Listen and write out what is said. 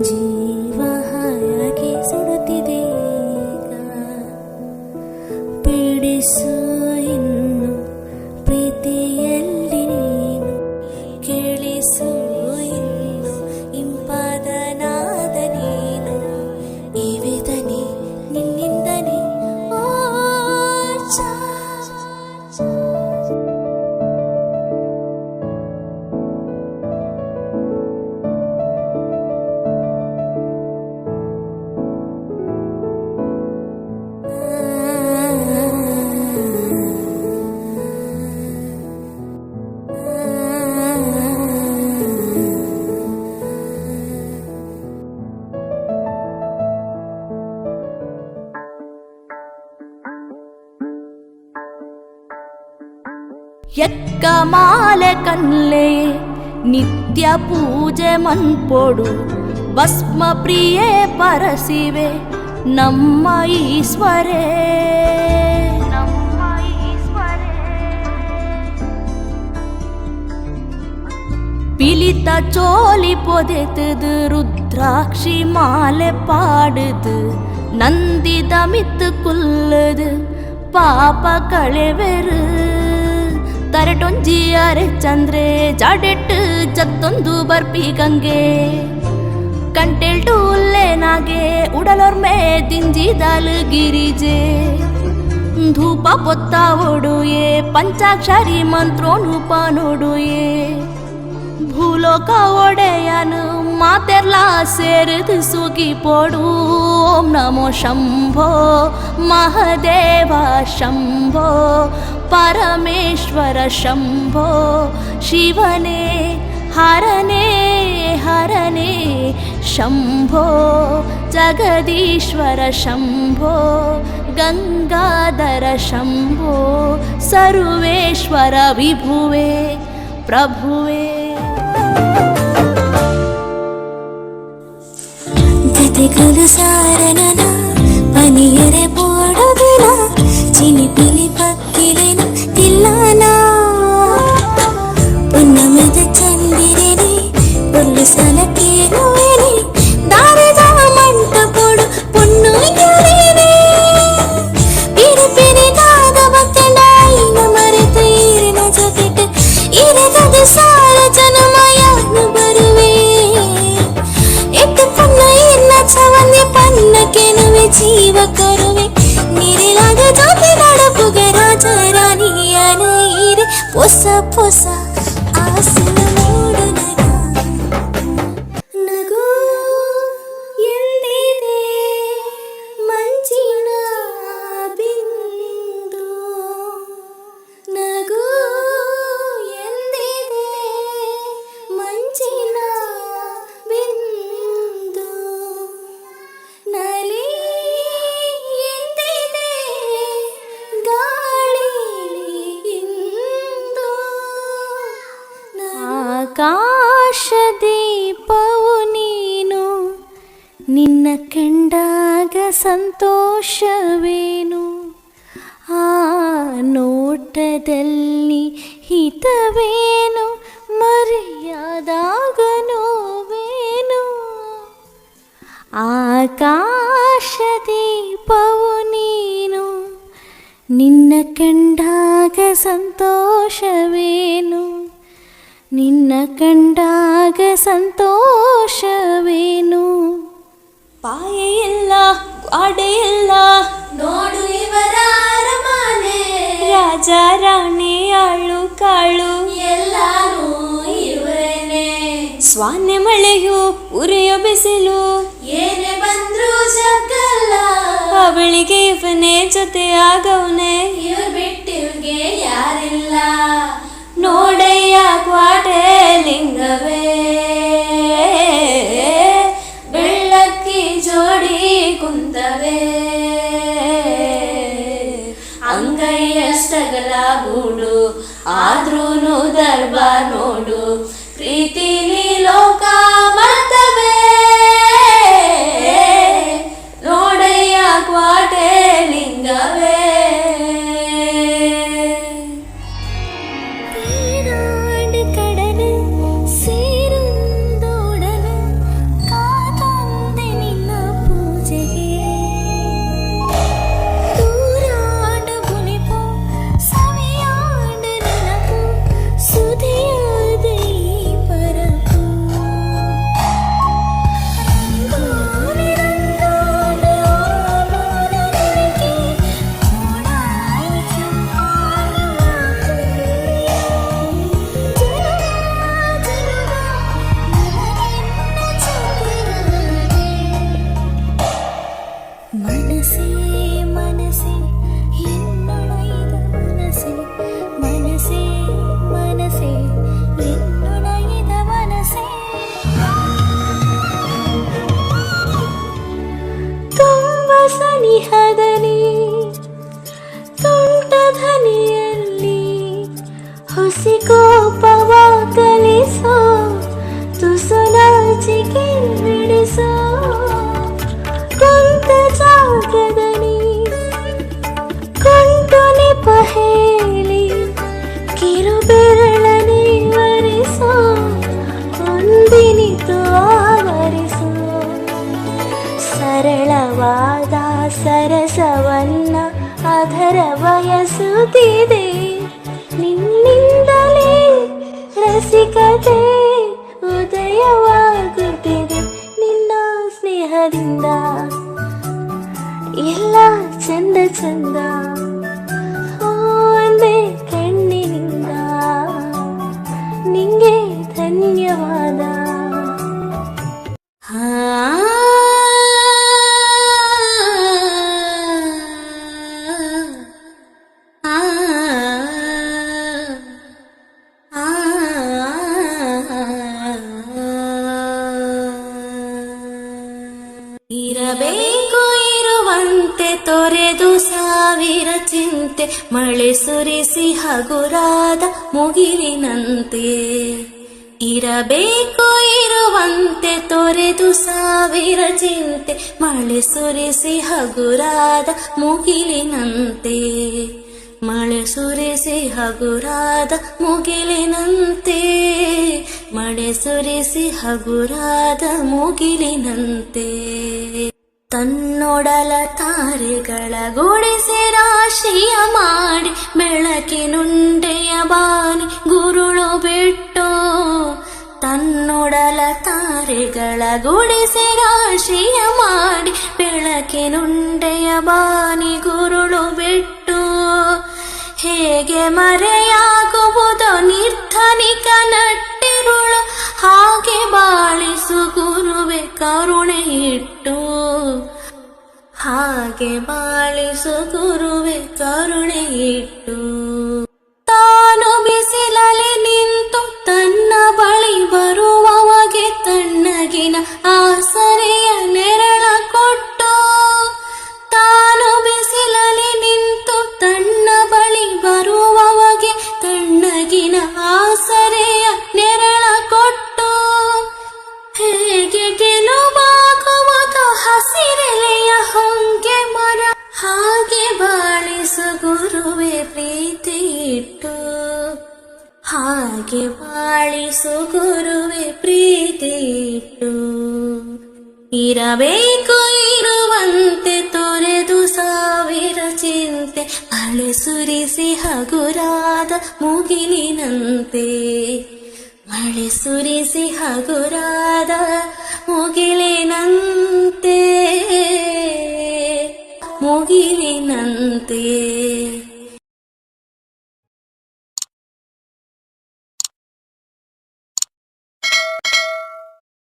ಜೀವ ಹಾಯಾಗಿ ಸುಡುತ್ತಿದೆ ಈಗ. ಬಿಡಿಸು ಇನ್ನು ಪ್ರೀತಿಯಲ್ಲಿ ನೀನು, ಕೇಳಿಸು ಇನ್ನು ಇಂಪಾದ ನಾದ ನೀನು. ಈ ವೇದನೆ ನಿನ್ನಿಂದನೇ ಓ ಚಾ. ಎಕ್ಕಮಾಲೆ ಕನ್ಲೆ ನಿತ್ಯ ಪೂಜೆ ಮನ್ಪೊಡು, ಭಸ್ಮ ಪ್ರಿಯೆ ಪರಸಿವೆ ನಮ್ಮ ಈಶ್ವರೇ. பிலித்த சோலி பொதைத்தது ருத்ராட்சி மாலை பாடுது, நந்தி தமித்து குல்லுது ಪಾಪ ಕಳೆವೆರು. ತರಟೊಂಜಿ ಅರೆ ಚಂದ್ರೆ ಜಾಡೆಟ್ಟು ಜತ್ತೊಂದು ಬರ್ಪಿ ಗಂಗೆ, ಕಂಟೆಲ್ಟು ಉಲ್ಲೇನಾಗೆ ಉಡಲೊರ್ಮೆ ದಿಂಜಿದಾಲು ಗಿರಿಜೆ. ಧೂಪ ಪೊತ್ತ ಒಡುಯೆ ಪಂಚಾಕ್ಷರಿ ಮಂತ್ರೋನೂಪ ನೋಡುಯೆ, ಭೂಲೋಕ ಒಡೆಯನು ಮಾತೆರ್ಲಾ ಸೇರಿದು ಸುಗಿ ಪೋಡು. ಓಂ ನಮೋ ಶಂಭೋ ಮಹದೇವ ಶಂಭೋ ಪರಮೇಶ್ವರ ಶಂಭೋ, ಶಿವನೇ ಹರನೇ ಹರನೇ ಶಂಭೋ, ಜಗದೀಶ್ವರ ಶಂಭೋ ಗಂಗಾಧರ ಶಂಭೋ, ಸರ್ವೇಶ್ವರ ವಿಭುವೇ ಪ್ರಭುವೇ. ಜತೆಗಲು ಸಾರನನ ಪನಿಯರೆ ಪೋಡೋದಿನ, ಚಿಲಿಪಿಲಿ ಪಕ್ಕಿಲೆನ ತಿಲ್ಲನ. ಪುನ್ನಮದ ಚಂದಿರನೆ ಪುಲ್ಲು ಸಲಕೇನುವೆನೆ, ದಾರದ ಮಂಟ ಪೋಡು ಪುಣ್ಣು ಗೆಳೆನೆ. ಪಿರಿ ಪಿರಿ ದಾದ ಬಕ್ಕಲ ಇನ ಮರೆತ ಈರಿನ ಜೊತೆಟ್, ಇರಗದ ಸಾರ ಜನಮಯನು ಬರುವೆ. ಎಟ್ಟು ಪುಣ್ಣ ಇನ್ನ ಚವಂದಿ ಪನ್ನ ಕೆನುವೆ ಜೀವ ಕೊರುವೆ. ನಿರಿಲಾಗ ಜೊತೆ ನಡಪುಗ ರಾಜ ರಾಣಿಯನ ಈರೆ, ಹೊಸ ಹೊಸ ಆಸನ ನೋಡು ನಗು ಎಂದಿದೆ ಮಂಜಿನ ಬಿಂದು. ನಗು ಎಂದಿದೆ ಮಂಜಿನ ಬಿಂದು. ನಲಿ ಎಂದಿದೆ ಗಾಳಿಲಿ ಇಂದು. ಆಕಾಶ ದೀಪವು ನೀನು, ನಿನ್ನ ಕಂಡಾಗ ಸಂತೋಷವೇನು. ಆ ನೋಟದಲ್ಲಿ ಹಿತವೇನು, ಮರೆಯಾದಾಗ ನೋವೇನು. ಆಕಾಶ ದೀಪವು ನೀನು, ನಿನ್ನ ಕಂಡಾಗ ಸಂತೋಷವೇನು, ನಿನ್ನ ಕಂಡಾಗ ಸಂತೋಷವೇನು. ಪಾಯೆ ಇಲ್ಲ ಗ್ವಾಡೆ ಇಲ್ಲ ನೋಡು ಇವರ ಅರಮನೆ, ರಾಜ ರಾಣಿ ಆಳು ಕಾಳು ಎಲ್ಲಾರು ಇವರೇನೆ. ಸ್ವಾನೆ ಮಳೆಯು ಉರಿಯೋ ಬಿಸಿಲು, ಏನೇ ಬಂದ್ರು ಜಗ್ಗಲ್ಲ. ಅವಳಿಗೆ ಇವನೇ ಜೊತೆ ಆಗವನೆ, ಇವ್ರು ಬಿಟ್ಟಿವ್ಗೆ ಯಾರಿಲ್ಲ. ನೋಡಯ್ಯ ಕ್ವಾಟೆ ಲಿಂಗವೇ, ಬೆಳ್ಳಕ್ಕಿ ಜೋಡಿ ಕುಂತವೆ. ಅಂಗೈಯಷ್ಟಗಲ ಗೂಡು ಆದ್ರೂನು ದರ್ಬಾರ್ ನೋಡು, ಪ್ರೀತಿಲಿ ಲೋಕ ಮರ್ತವೆ. ನೋಡಯ್ಯ ಕ್ವಾಟೆ ಲಿಂಗವೇ. ಕಡಲು ಸೇರುಂದೋಡಲು ಕಾದ ಹುಸಿಕೋಪವ ಕಲಿಸೋ ತುಸು ನಾಚಿಕೆ ಬಿಡಿಸೋ ಕುಂತ ಜಾಗದಲ್ಲಿ ಕುಂಟು ನೆಪ ಹೇಳಿ ಕಿರು ಬೆರಳನೆ ವರಿಸೋ ಒಂದಿನಿತು ಆವರಿಸೋ ಸರಳವಾದ ಸರಸವನ್ನ ಅದರ ಬಯಸುತ್ತಿದೆ ನಿನ್ನಿಂದಲೇ ರಸಿಕತೆ ಉದಯವಾಗುತ್ತಿದೆ ನಿನ್ನ ಸ್ನೇಹದಿಂದ ಎಲ್ಲ ಚಂದ ಚಂದ ಒಂದೇ ಕಣ್ಣಿನಿಂದ ನಿಂಗೆ ಧನ್ಯವಾದ. ಇರಬೇಕು ಇರುವಂತೆ ತೊರೆದು ಸಾವಿರ ಚಿಂತೆ ಮಳೆ ಸುರಿಸಿ ಹಗುರಾದ ಮುಗಿಲಿನಂತೆ. ಇರಬೇಕು ಇರುವಂತೆ ತೊರೆದು ಸಾವಿರ ಚಿಂತೆ ಮಳೆ ಸುರಿಸಿ ಹಗುರಾದ ಮುಗಿಲಿನಂತೆ. ಮಳೆ ಸುರಿಸಿ ಹಗುರಾದ ಮುಗಿಲಿನಂತೆ. ಮಳೆ ಸುರಿಸಿ ಹಗುರಾದ ಮುಗಿಲಿನಂತೆ. ತನ್ನೊಡಲ ತಾರೆಗಳ ಗುಡಿಸಿ ರಾಶಿಯ ಮಾಡಿ ಬೆಳಕಿನುಂಡೆಯ ಬಾನಿ ಗುರುಳು ಬಿಟ್ಟು. ತನ್ನೊಡಲ ತಾರೆಗಳ ಗುಡಿಸಿ ರಾಶಿಯ ಮಾಡಿ ಬೆಳಕಿನುಂಡೆಯ ಬಾನಿ ಗುರುಳು ಬಿಟ್ಟು. ಹೇಗೆ ಮರೆಯಾಗುವುದೋ ನಿರ್ಧನಿಕ ನಟ್ಟಿರುಳು ಹಾಗೆ ಬಾಳಿಸು ಗುರುವೆ ಕರುಣೆ ಇಟ್ಟು. ಹಾಗೆ ಬಾಳಿಸು ಗುರುವೆ ಕರುಣೆ ಇಟ್ಟು. ತಾನು ಬಿಸಿಲಲ್ಲಿ ನಿಂತು ತನ್ನ ಬಳಿ ಬರುವವಗೆ ತಣ್ಣಗಿನ ಆಸರೆಯ ನೆರಳ ಕೊಟ್ಟು. ತಾನು ಬಿಸಿಲಲ್ಲಿ ನಿಂತು ತನ್ನ ಬಳಿ ಬರುವವಗೆ ತಣ್ಣಗಿನ ಆಸರೆಯ ನೆರಳ ಕೊಟ್ಟು. ಹೇಗೆ ಗೆಲುವಾಗುವುದು ಹಸಿರೆಲೆಯ ಹೊಂಗೆ ಮರ ಹಾಗೆ ಬಾಳಿಸು ಗುರುವೆ ಪ್ರೀತಿ ಇಟ್ಟು. ಹಾಗೆ ಬಾಳಿಸು ಗುರುವೆ ಪ್ರೀತಿ ಇಟ್ಟು. ಇರಬೇಕು ಇರುವಂತೆ ತೊರೆದು ಸಾವಿರ ಚಿಂತೆ ಮಳೆ ಸುರಿಸಿ ಹಗುರಾದ ಮುಗಿಲಿನಂತೆ. ಮಳೆ ಸುರಿಸಿ ಹಗುರಾದ ಮುಗಿಲಿನಂತೆ. ಮುಗಿಲಿನಂತೆ.